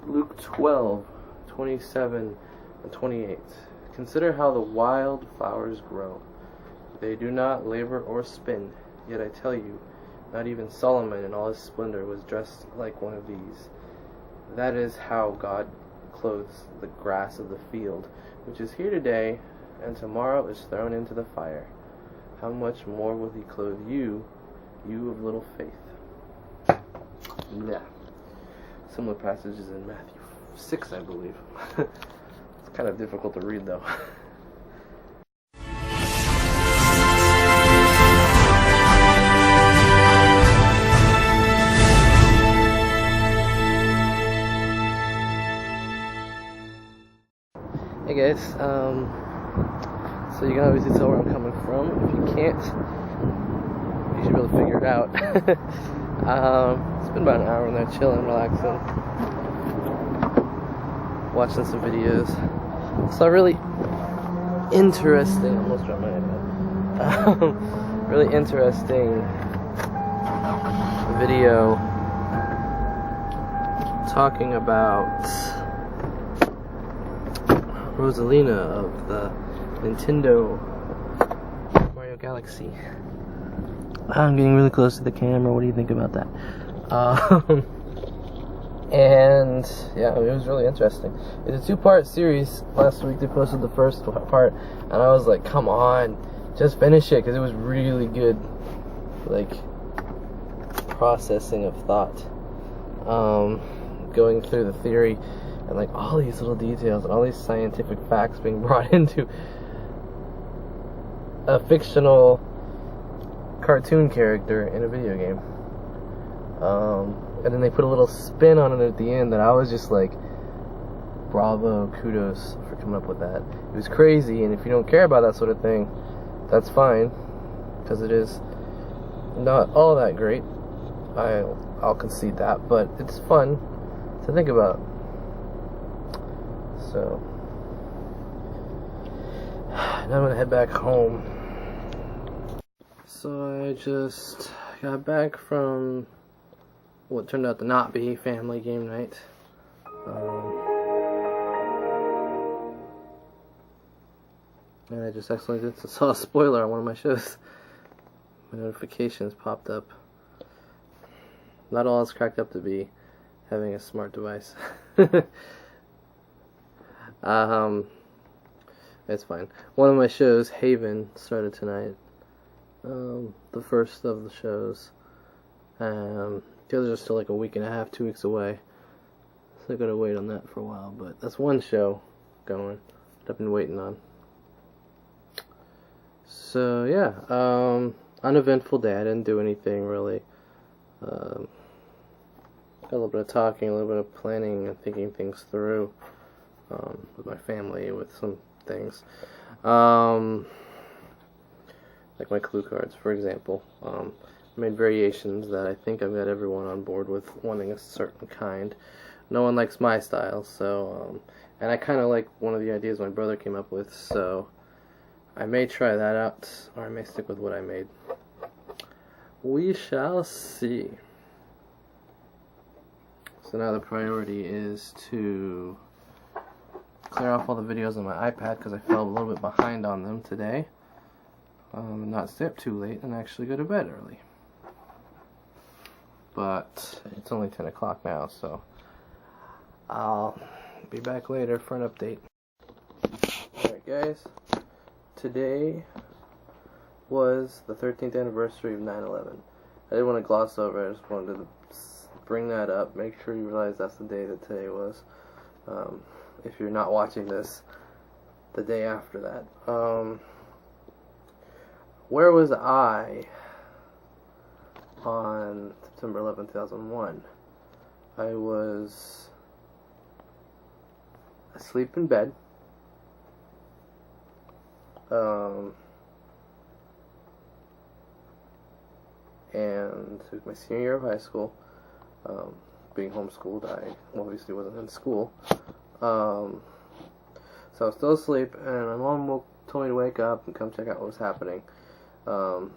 Luke 12:27 and 28. Consider how the wild flowers grow. They do not labor or spin. Yet I tell you, not even Solomon in all his splendor was dressed like one of these. That is how God clothes the grass of the field, which is here today, and tomorrow is thrown into the fire. How much more will he clothe you, you of little faith? Yeah. Similar passages in Matthew 6, I believe. It's kind of difficult to read, though. Hey guys, so you can obviously tell where I'm coming from. If you can't, you should be able to figure it out. It's been about an hour in there chilling, relaxing, watching some videos. So really interesting, almost dropped my iPad. Really interesting video talking about Rosalina of the Nintendo Mario Galaxy. I'm getting really close to the camera. What do you think about that? And yeah, it was really interesting. It's a 2-part series. Last week they posted the first part, and I was like, "Come on, just finish it," because it was really good, like processing of thought, going through the theory. And like all these little details and all these scientific facts being brought into a fictional cartoon character in a video game. And then they put a little spin on it at the end that I was just like, bravo, kudos for coming up with that. It was crazy, and if you don't care about that sort of thing, that's fine, because it is not all that great. I'll concede that, but it's fun to think about. So now I'm gonna head back home. So I just got back from what turned out to not be family game night. And I just accidentally saw a spoiler on one of my shows. My notifications popped up. Not all it's cracked up to be having a smart device. It's fine. One of my shows, Haven, started tonight. The first of the shows. The others are still like a week and a half, 2 weeks away. So I gotta wait on that for a while. But that's one show going that I've been waiting on. So yeah, uneventful day. I didn't do anything really. Got a little bit of talking, a little bit of planning and thinking things through. With my family, with some things, like my clue cards, for example. I made variations that I think I've got everyone on board with wanting a certain kind. No one likes my style, so, and I kind of like one of the ideas my brother came up with, so I may try that out, or I may stick with what I made. We shall see. So now the priority is to clear off all the videos on my iPad because I fell a little bit behind on them today. Not stay up too late and actually go to bed early. But it's only 10 o'clock now, so I'll be back later for an update. Alright guys, today was the 13th anniversary of 9/11. I didn't want to gloss over it, I just wanted to bring that up, make sure you realize that's the day that today was. If you're not watching this the day after that. Where was I on September 11, 2001? I was asleep in bed. And it was my senior year of high school. Being homeschooled, I obviously wasn't in school. So I was still asleep, and my mom told me to wake up and come check out what was happening. And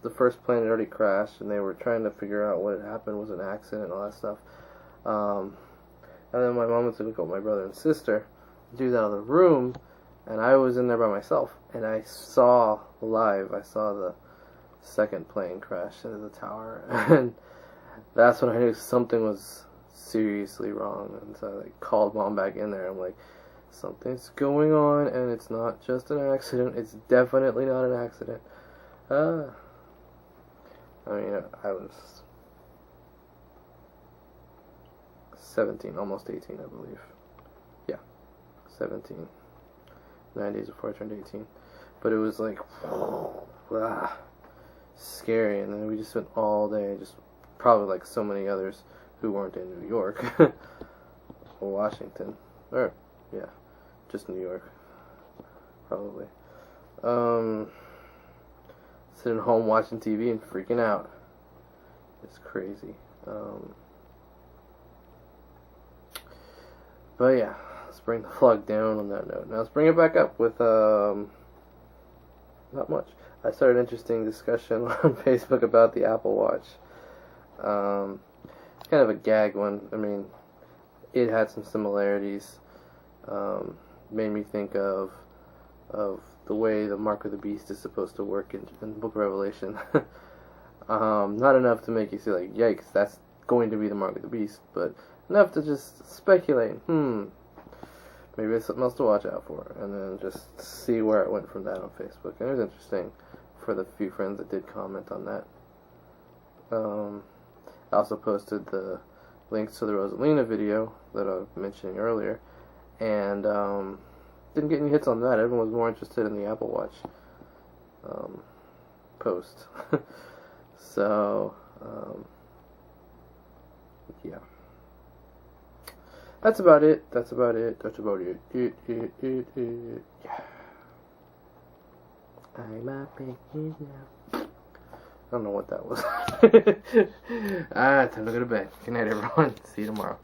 the first plane had already crashed, and they were trying to figure out what had happened, was it an accident, and all that stuff. And then my mom was going to go with my brother and sister, do that in the room, and I was in there by myself. And I saw the second plane crash into the tower. And that's when I knew something was seriously wrong. And so I called mom back in there. I'm like, something's going on, and it's not just an accident. It's definitely not an accident. I mean, I was 17, almost 18, I believe. Yeah, 17. 9 days before I turned 18. But it was like, scary. And then we just spent all day, just probably like so many others who weren't in New York or Washington. Or, yeah, just New York. Probably. Sitting home watching TV and freaking out. It's crazy. But yeah, let's bring the vlog down on that note. Now let's bring it back up with, not much. I started an interesting discussion on Facebook about the Apple Watch. Kind of a gag one. I mean, it had some similarities. Made me think of the way the Mark of the Beast is supposed to work in the Book of Revelation. Not enough to make you say, like, yikes, that's going to be the Mark of the Beast, but enough to just speculate, maybe it's something else to watch out for, and then just see where it went from that on Facebook. And it was interesting for the few friends that did comment on that. I also posted the links to the Rosalina video that I was mentioning earlier, and didn't get any hits on that. Everyone was more interested in the Apple Watch post. So, yeah. That's about it. Yeah. I'm up in here now. I don't know what that was. Time to go to bed. Good night, everyone. See you tomorrow.